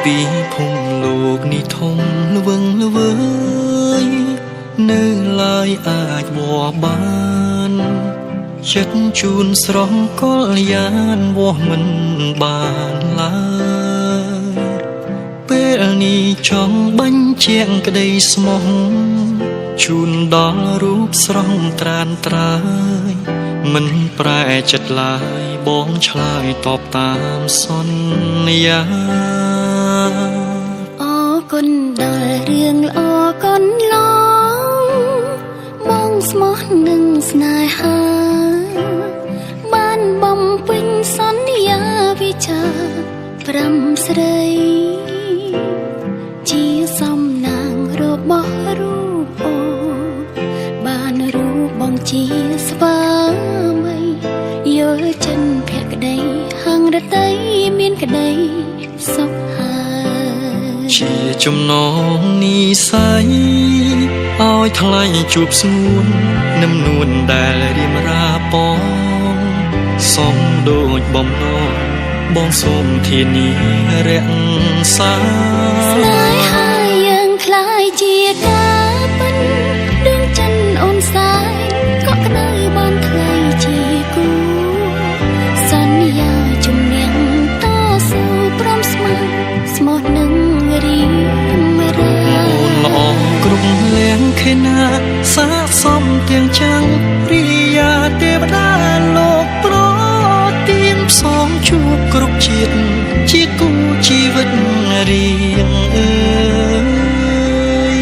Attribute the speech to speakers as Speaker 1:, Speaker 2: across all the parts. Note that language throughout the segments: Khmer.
Speaker 1: ពីភូមិលោកនេះធំល្វឹងល្វើយនៅឡើយអាចវល់បានចិត្តជូនស្រស់កលយានវាស់មិនបានឡើយពេលនេះចង់បញ្ជាក់ក្តីស្មោះជូនដល់រូបស្រស់ត្រានត្រើយមិនប្រែចិត្តឡើយបងឆ្លើយតបតាមសន្យា
Speaker 2: អរគុណដល់រឿងល្អកូនឡងបងស្មោះនឹងស្នេហាបានបំពេញសន្យាវិចា5ស្រីជាសំណាងរបស់រូបអូបានរូបបងជាស្វាមីយល់ចិនភក្តីហឹងរតីមានក្តីសុខហើយ
Speaker 1: ជាចំណងនិស័យឲ្យថ្លៃជួបស្ងួននឹមនួនដែលរៀមរាពងសំដូចបំណងបងសូមធានារក្សា
Speaker 2: ស្នេហាយើងคล้ายជាការពិតដួងចិនអូនសាយកក់ក្ដៅបានថ្លៃជាគូសន្យាជំនះតស៊ូព្រមស្មោះស្មោះនឹងរៀមរា
Speaker 1: អូនល្អគ្រប់លៀងខេណាសាសំទាំងចាំងព្រិយាទេវតាលោកប្រទានផ្សងជួបគ្រប់ជាតិជាគូជីវិតរៀងអើយ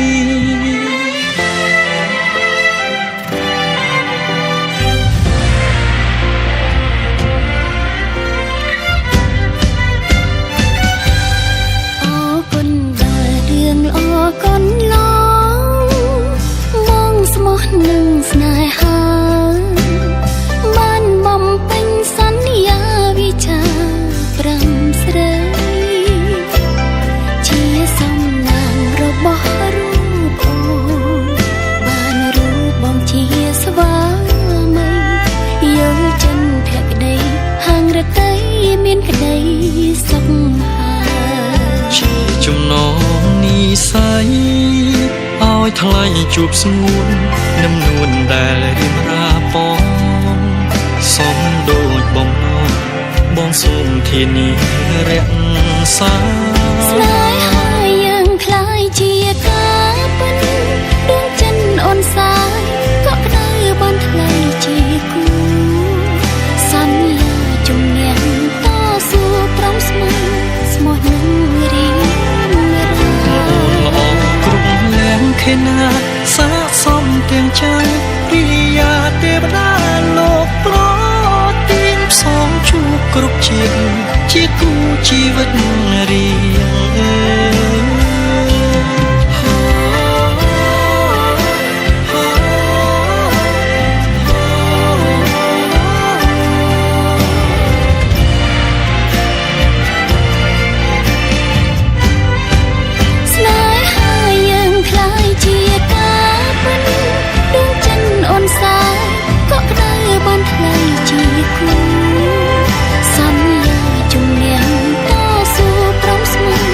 Speaker 2: អរគុណដល់រឿងល្អកូនឡងបងស្មោះនឹងស្នេហាបានបំពេញសន្យាវិចា5ស្រីជាសំណាងរបស់រូបអូនបានរូបបងជាស្វាមីយល់ចិនភក្តីហឹងរតីមានក្តីសុខហើយ
Speaker 1: ជាចំណងនិស័យឲ្យថ្លៃជួបស្ងួននឹមនួនដែលរៀមរាពងសំដូចបំណងបងសូមធានារក្សា
Speaker 2: ស្នេហាយើងคล้ายជាការពិតដួងចិនអូនសាយកក់ក្ដៅបានថ្លៃជាគូសន្យាជំនះតស៊ូព្រមស្មោះស្មោះនឹងរៀមរា
Speaker 1: ល្អគ្រប់លៀងខេណាសាសំទាំងចាំងព្រិយាទេវតាលោកប្រទានផ្សងជួបគ្រប់ជាតិជាគូជីវិតរៀងអើ
Speaker 2: ស្នេហាយើងคล้ายជាការពិតដួងចិនអូនសាយកក់ក្ដៅបានថ្លៃជាគូសន្យាជំនះតស៊ូព្រមស្មោះ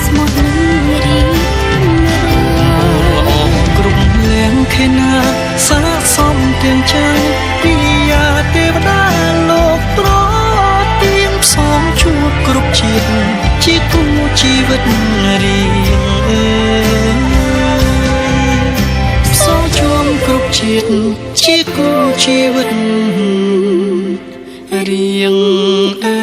Speaker 2: ស្មោះនឹងរៀមរា
Speaker 1: ល្អគ្រប់លៀងខេណាសាសំទាំងចាំងព្រិយាទេវតាលោកប្រទានផ្សងជួបគ្រប់ជាតិជាគូជីវិតរៀងអើយផ្សងជួបគ្រប់ជាតិជាគូជីវិតរៀងអើ